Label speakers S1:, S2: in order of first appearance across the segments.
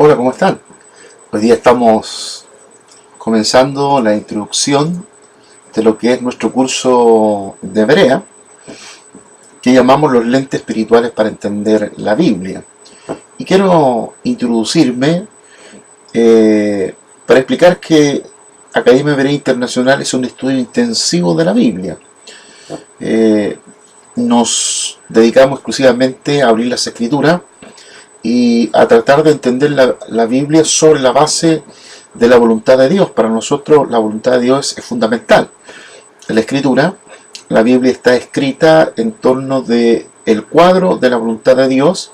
S1: Hola, ¿cómo están? Hoy día estamos comenzando la introducción de lo que es nuestro curso de Berea, que llamamos los lentes espirituales para entender la Biblia. Y quiero introducirme para explicar que Academia Berea Internacional es un estudio intensivo de la Biblia. Nos dedicamos exclusivamente a abrir las Escrituras y a tratar de entender la Biblia sobre la base de la voluntad de Dios. Para nosotros la voluntad de Dios es fundamental. En la Escritura, la Biblia está escrita en torno del cuadro de la voluntad de Dios,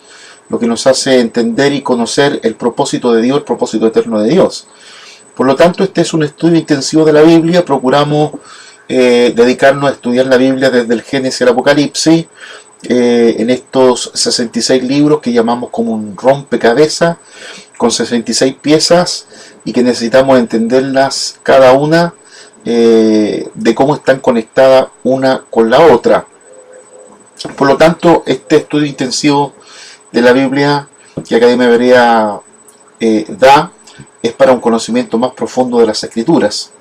S1: lo que nos hace entender y conocer el propósito de Dios, el propósito eterno de Dios. Por lo tanto, este es un estudio intensivo de la Biblia. Procuramos dedicarnos a estudiar la Biblia desde el Génesis al Apocalipsis, en estos 66 libros que llamamos como un rompecabezas, con 66 piezas, y que necesitamos entenderlas cada una de cómo están conectadas una con la otra. Por lo tanto, este estudio intensivo de la Biblia que Academia Berea da es para un conocimiento más profundo de las Escrituras.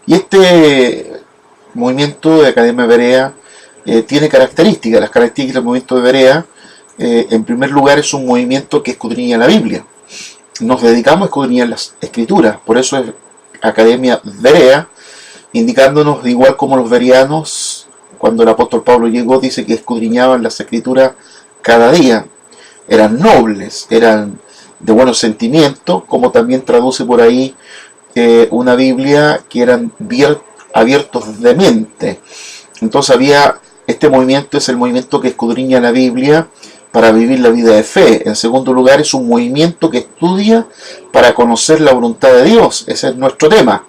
S1: Y este movimiento de Academia Berea tiene características. Las características del movimiento de Berea, en primer lugar, es un movimiento que escudriña la Biblia. Nos dedicamos a escudriñar las Escrituras, por eso es Academia Berea, indicándonos, igual como los bereanos, cuando el apóstol Pablo llegó, dice que escudriñaban las Escrituras cada día. Eran nobles, eran de buenos sentimientos, como también traduce por ahí una Biblia que eran abiertos de mente. Entonces este movimiento es el movimiento que escudriña la Biblia para vivir la vida de fe. En segundo lugar, es un movimiento que estudia para conocer la voluntad de Dios. Ese es nuestro tema.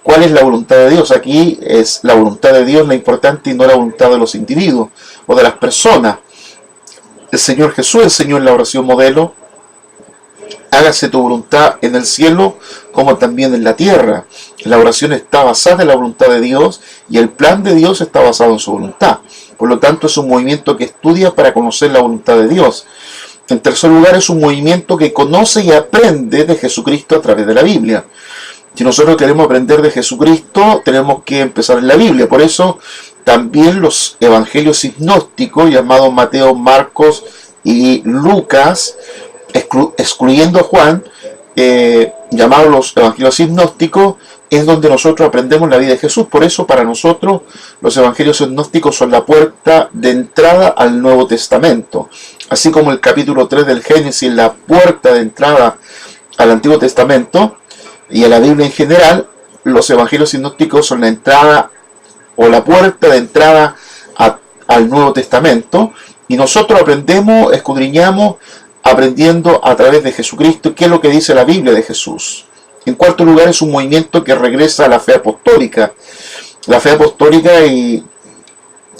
S1: ¿Cuál es la voluntad de Dios? Aquí es la voluntad de Dios la importante y no la voluntad de los individuos o de las personas. El Señor Jesús enseñó en la oración modelo: hágase tu voluntad en el cielo como también en la tierra. La oración está basada en la voluntad de Dios y el plan de Dios está basado en su voluntad. Por lo tanto, es un movimiento que estudia para conocer la voluntad de Dios. En tercer lugar, es un movimiento que conoce y aprende de Jesucristo a través de la Biblia. Si nosotros queremos aprender de Jesucristo, tenemos que empezar en la Biblia. Por eso, también los evangelios sinópticos, llamados Mateo, Marcos y Lucas, excluyendo a Juan, llamados los evangelios sinópticos, es donde nosotros aprendemos la vida de Jesús. Por eso, para nosotros, los evangelios sinópticos son la puerta de entrada al Nuevo Testamento. Así como el capítulo 3 del Génesis, la puerta de entrada al Antiguo Testamento y a la Biblia en general, los evangelios sinópticos son la entrada o la puerta de entrada al Nuevo Testamento. Y nosotros aprendemos, escudriñamos, aprendiendo a través de Jesucristo qué es lo que dice la Biblia de Jesús. En cuarto lugar, es un movimiento que regresa a la fe apostólica. La fe apostólica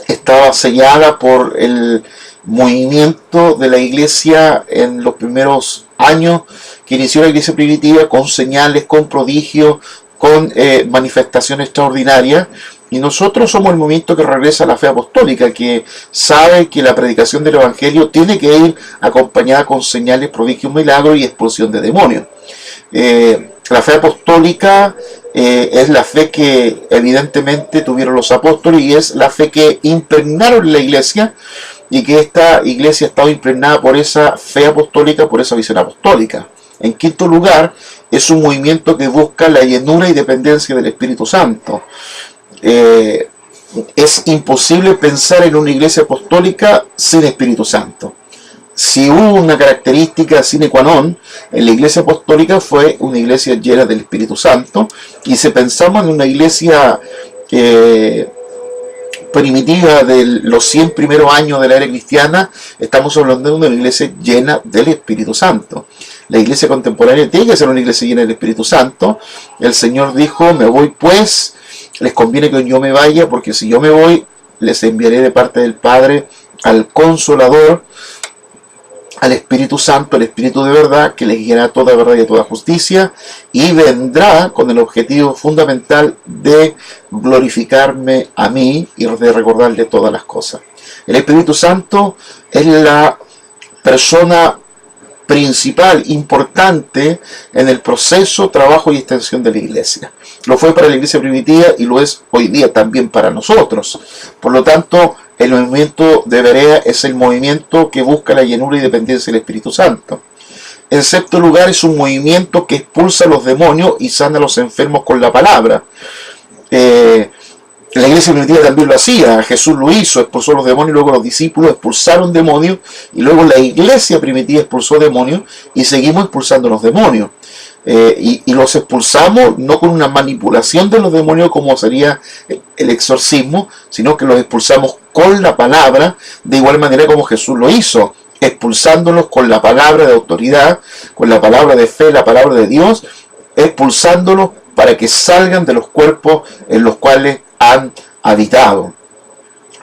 S1: estaba sellada por el movimiento de la iglesia en los primeros años que inició la iglesia primitiva, con señales, con prodigios, con manifestaciones extraordinarias. Y nosotros somos el movimiento que regresa a la fe apostólica, que sabe que la predicación del evangelio tiene que ir acompañada con señales, prodigios, milagros y expulsión de demonios. La fe apostólica es la fe que evidentemente tuvieron los apóstoles y es la fe que impregnaron la iglesia, y que esta iglesia ha estado impregnada por esa fe apostólica, por esa visión apostólica. En quinto lugar, es un movimiento que busca la llenura y dependencia del Espíritu Santo. Es imposible pensar en una iglesia apostólica sin Espíritu Santo. Si hubo una característica sine qua non en la iglesia apostólica, fue una iglesia llena del Espíritu Santo. Y si pensamos en una iglesia primitiva de los 100 primeros años de la era cristiana, estamos hablando de una iglesia llena del Espíritu Santo. La iglesia contemporánea tiene que ser una iglesia llena del Espíritu Santo. El Señor dijo: me voy pues, les conviene que yo me vaya, porque si yo me voy, les enviaré de parte del Padre al Consolador, al Espíritu Santo, el Espíritu de verdad, que les guiará a toda verdad y a toda justicia, y vendrá con el objetivo fundamental de glorificarme a mí y de recordarle todas las cosas. El Espíritu Santo es la persona principal, importante en el proceso, trabajo y extensión de la iglesia. Lo fue para la iglesia primitiva y lo es hoy día también para nosotros. Por lo tanto, el movimiento de Berea es el movimiento que busca la llenura y dependencia del Espíritu Santo. En sexto lugar, es un movimiento que expulsa a los demonios y sana a los enfermos con la palabra. La iglesia primitiva también lo hacía, Jesús lo hizo, expulsó a los demonios, luego los discípulos expulsaron demonios, y luego la iglesia primitiva expulsó demonios, y seguimos expulsando los demonios. Y los expulsamos no con una manipulación de los demonios como sería el exorcismo, sino que los expulsamos con la palabra, de igual manera como Jesús lo hizo, expulsándolos con la palabra de autoridad, con la palabra de fe, la palabra de Dios, expulsándolos para que salgan de los cuerpos en los cuales han habitado.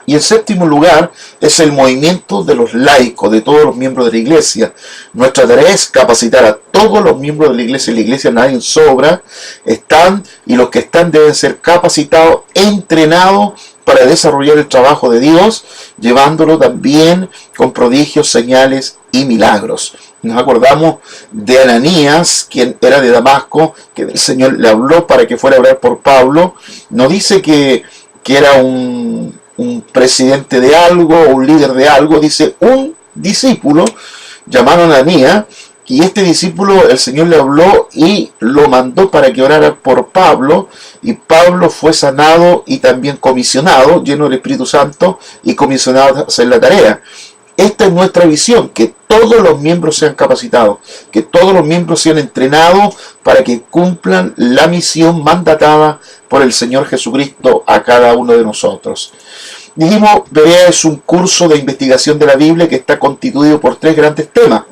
S1: Y en séptimo lugar es el movimiento de los laicos, de todos los miembros de la iglesia. Nuestra tarea es capacitar a todos los miembros de la iglesia. En la iglesia nadie sobra, están, y los que están deben ser capacitados, entrenados para desarrollar el trabajo de Dios, llevándolo también con prodigios, señales y milagros. Nos acordamos de Ananías, quien era de Damasco, que el Señor le habló para que fuera a orar por Pablo. No dice que era un presidente de algo o un líder de algo, dice un discípulo llamado Ananías, y este discípulo el Señor le habló y lo mandó para que orara por Pablo, y Pablo fue sanado y también comisionado, lleno del Espíritu Santo y comisionado a hacer la tarea. Esta es nuestra visión, que todos los miembros sean capacitados, que todos los miembros sean entrenados para que cumplan la misión mandatada por el Señor Jesucristo a cada uno de nosotros. Dijimos, Berea es un curso de investigación de la Biblia que está constituido por tres grandes temas.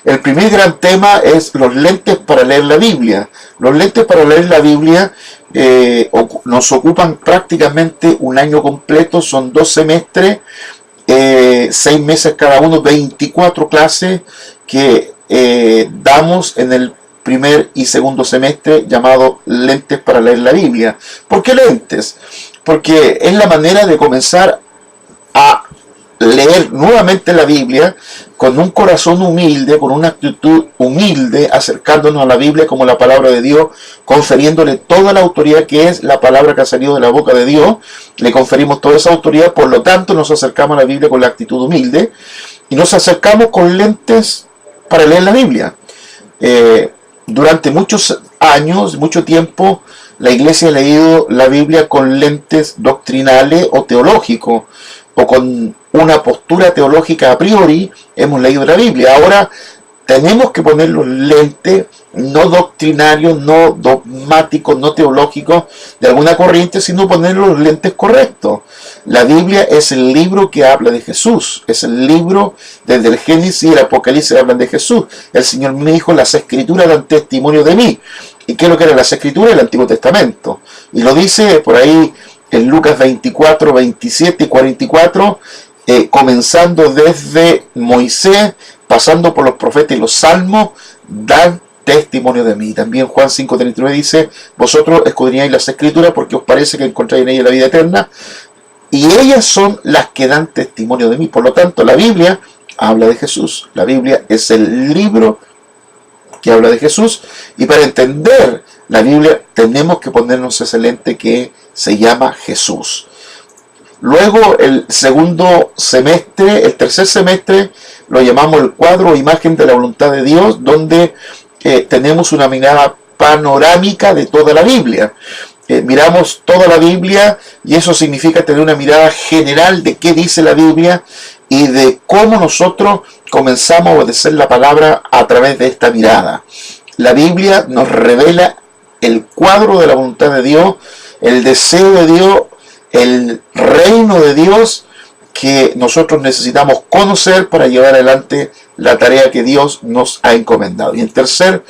S1: El primer gran tema es los lentes para leer la Biblia. Los lentes para leer la Biblia nos ocupan prácticamente un año completo, son 2 semestres, 6 meses cada uno, 24 clases que damos en el primer y segundo semestre, llamado lentes para leer la Biblia. ¿Por qué lentes? Porque es la manera de comenzar a leer nuevamente la Biblia con un corazón humilde, con una actitud humilde, acercándonos a la Biblia como la palabra de Dios, conferiéndole toda la autoridad que es la palabra que ha salido de la boca de Dios. Le conferimos toda esa autoridad, por lo tanto nos acercamos a la Biblia con la actitud humilde y nos acercamos con lentes para leer la Biblia. Durante muchos años, mucho tiempo, la iglesia ha leído la Biblia con lentes doctrinales o teológicos, o con una postura teológica a priori hemos leído la Biblia. Ahora tenemos que poner los lentes no doctrinarios, no dogmáticos, no teológicos de alguna corriente, sino poner los lentes correctos. La Biblia es el libro que habla de Jesús, es el libro desde el Génesis y el Apocalipsis hablan de Jesús. El Señor me dijo, las Escrituras dan testimonio de mí. ¿Y qué es lo que eran las Escrituras? El Antiguo Testamento. Y lo dice por ahí en Lucas 24, 27 y 44, comenzando desde Moisés, pasando por los profetas y los salmos, dan testimonio de mí. También Juan 5:39 dice, vosotros escudriñáis las Escrituras porque os parece que encontráis en ellas la vida eterna, y ellas son las que dan testimonio de mí. Por lo tanto, la Biblia habla de Jesús. La Biblia es el libro que habla de Jesús, y para entender la Biblia tenemos que ponernos ese lente que se llama Jesús. Luego el segundo semestre, el tercer semestre, lo llamamos el cuadro o imagen de la voluntad de Dios, donde tenemos una mirada panorámica de toda la Biblia. Miramos toda la Biblia y eso significa tener una mirada general de qué dice la Biblia y de cómo nosotros comenzamos a obedecer la palabra a través de esta mirada. La Biblia nos revela el cuadro de la voluntad de Dios, el deseo de Dios, el reino de Dios que nosotros necesitamos conocer para llevar adelante la tarea que Dios nos ha encomendado. Y el tercer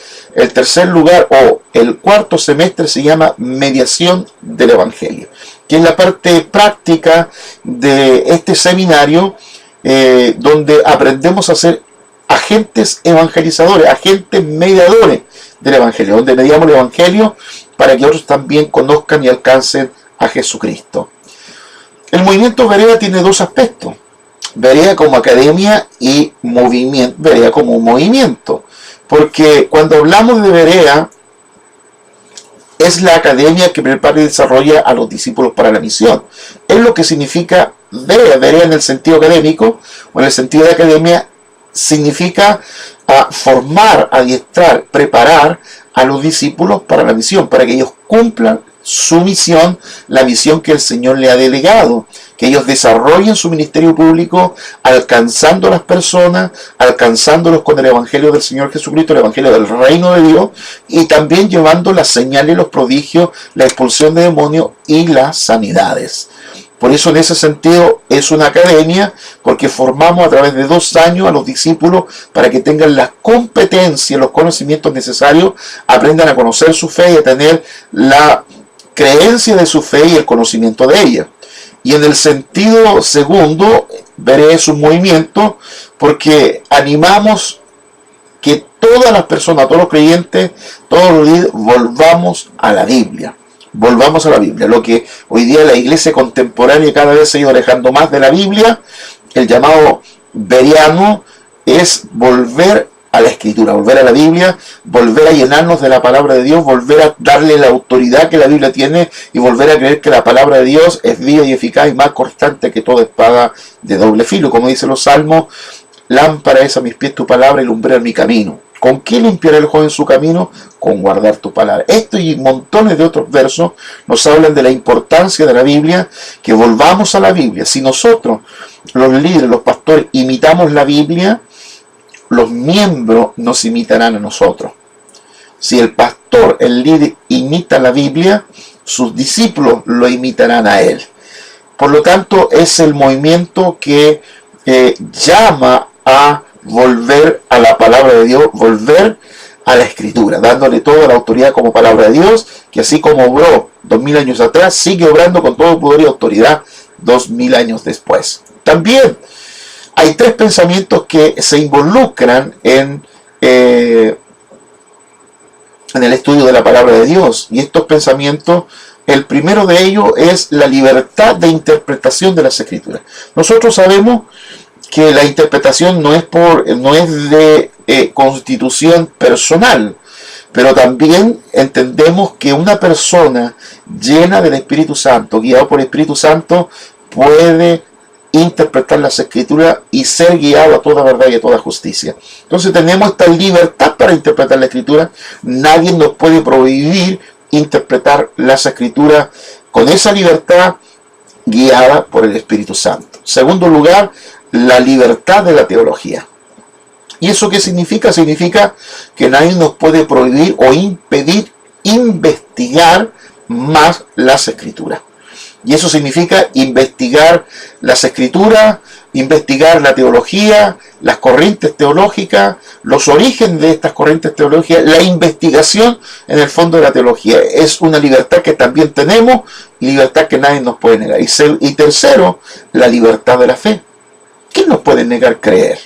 S1: lugar, o el cuarto semestre, se llama mediación del Evangelio, que es la parte práctica de este seminario, donde aprendemos a ser agentes evangelizadores, agentes mediadores del Evangelio, donde mediamos el Evangelio para que otros también conozcan y alcancen a Jesucristo. El movimiento Berea tiene dos aspectos. Berea como academia y movimiento, Berea como un movimiento. Porque cuando hablamos de Berea, es la academia que prepara y desarrolla a los discípulos para la misión. Es lo que significa Berea. Berea en el sentido académico o en el sentido de academia significa formar, adiestrar, preparar a los discípulos para la misión, para que ellos cumplan su misión, la misión que el Señor le ha delegado, que ellos desarrollen su ministerio público alcanzando a las personas, alcanzándolos con el Evangelio del Señor Jesucristo, el Evangelio del Reino de Dios, y también llevando las señales, los prodigios, la expulsión de demonios y las sanidades. Por eso en ese sentido es una academia, porque formamos a través de 2 años a los discípulos para que tengan las competencias, los conocimientos necesarios, aprendan a conocer su fe y a tener la creencia de su fe y el conocimiento de ella. Y en el sentido segundo, veré es un movimiento porque animamos que todas las personas, todos los creyentes, todos los líderes, volvamos a la Biblia. Volvamos a la Biblia. Lo que hoy día la iglesia contemporánea cada vez se ha ido alejando más de la Biblia, el llamado beriano, es volver a la Escritura, volver a la Biblia, volver a llenarnos de la palabra de Dios, volver a darle la autoridad que la Biblia tiene y volver a creer que la palabra de Dios es viva y eficaz y más cortante que toda espada de doble filo. Como dicen los salmos, lámpara es a mis pies tu palabra y lumbrera mi camino. ¿Con qué limpiará el joven su camino? Con guardar tu palabra. Esto y montones de otros versos nos hablan de la importancia de la Biblia, que volvamos a la Biblia. Si nosotros, los líderes, los pastores, imitamos la Biblia, los miembros nos imitarán a nosotros. Si el pastor, el líder, imita la Biblia, sus discípulos lo imitarán a él. Por lo tanto, es el movimiento que llama a volver a la palabra de Dios, volver a la Escritura, dándole toda la autoridad como palabra de Dios, que así como obró 2000 años atrás, sigue obrando con todo poder y autoridad 2000 años después. También hay 3 pensamientos que se involucran en el estudio de la palabra de Dios. Y estos pensamientos, el primero de ellos es la libertad de interpretación de las Escrituras. Nosotros sabemos que la interpretación no es de constitución personal, pero también entendemos que una persona llena del Espíritu Santo, guiado por el Espíritu Santo, puede interpretar las Escrituras y ser guiado a toda verdad y a toda justicia. Entonces tenemos esta libertad para interpretar la Escritura. Nadie nos puede prohibir interpretar las Escrituras con esa libertad guiada por el Espíritu Santo. Segundo lugar, la libertad de la teología. ¿Y eso qué significa? Significa que nadie nos puede prohibir o impedir investigar más las Escrituras. Y eso significa investigar las Escrituras, investigar la teología, las corrientes teológicas, los orígenes de estas corrientes teológicas, la investigación en el fondo de la teología. Es una libertad que también tenemos y libertad que nadie nos puede negar. Y tercero, la libertad de la fe. ¿Quién nos puede negar creer?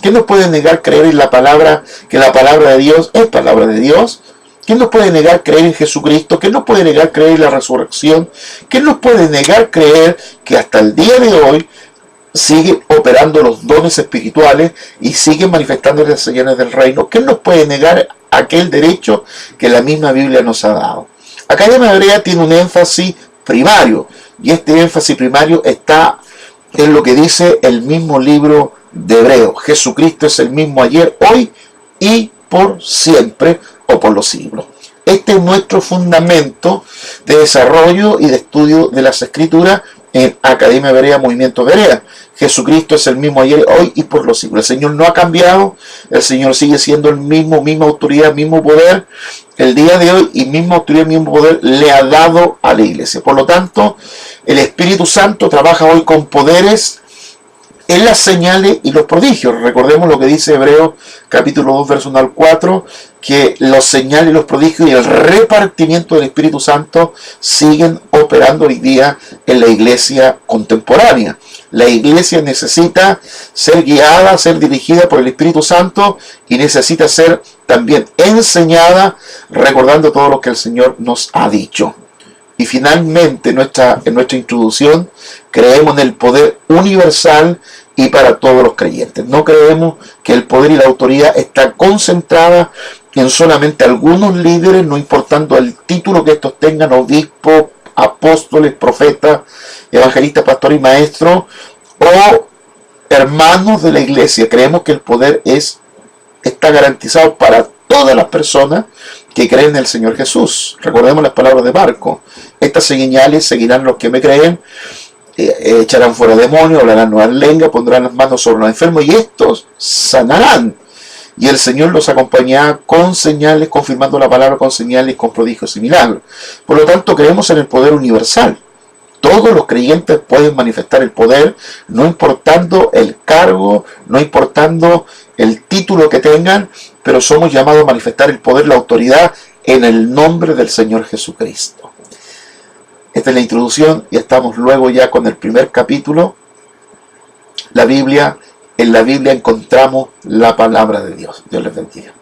S1: ¿Quién nos puede negar creer en la palabra, que la palabra de Dios es palabra de Dios? ¿Quién nos puede negar creer en Jesucristo? ¿Quién nos puede negar creer en la resurrección? ¿Quién nos puede negar creer que hasta el día de hoy sigue operando los dones espirituales y siguen manifestando las señales del reino? ¿Quién nos puede negar aquel derecho que la misma Biblia nos ha dado? Academia Hebrea tiene un énfasis primario, y este énfasis primario está en lo que dice el mismo libro de Hebreo. Jesucristo es el mismo ayer, hoy y por siempre, o por los siglos. Este es nuestro fundamento de desarrollo y de estudio de las Escrituras en Academia Berea, Movimiento Berea. Jesucristo es el mismo ayer, hoy y por los siglos. El Señor no ha cambiado, el Señor sigue siendo el mismo, misma autoridad, mismo poder. El día de hoy, y misma autoridad, mismo poder le ha dado a la iglesia. Por lo tanto, el Espíritu Santo trabaja hoy con poderes en las señales y los prodigios. Recordemos lo que dice Hebreos capítulo 2, verso 1 al 4, que los señales y los prodigios y el repartimiento del Espíritu Santo siguen operando hoy día en la iglesia contemporánea. La iglesia necesita ser guiada, ser dirigida por el Espíritu Santo y necesita ser también enseñada, recordando todo lo que el Señor nos ha dicho. Y finalmente, en nuestra introducción, creemos en el poder universal y para todos los creyentes. No creemos que el poder y la autoridad está concentrada en solamente algunos líderes, no importando el título que estos tengan, obispos, apóstoles, profetas, evangelistas, pastores y maestros, o hermanos de la iglesia. Creemos que el poder está garantizado para todas las personas que creen en el Señor Jesús. Recordemos las palabras de Marcos: estas señales seguirán los que me creen, echarán fuera demonios, hablarán nuevas lenguas, pondrán las manos sobre los enfermos y estos sanarán. Y el Señor los acompañará con señales, confirmando la palabra con señales, con prodigios y milagros. Por lo tanto, creemos en el poder universal. Todos los creyentes pueden manifestar el poder, no importando el cargo, no importando el título que tengan, pero somos llamados a manifestar el poder, la autoridad, en el nombre del Señor Jesucristo. Esta es la introducción y estamos luego ya con el primer capítulo, la Biblia. En la Biblia encontramos la palabra de Dios. Dios les bendiga.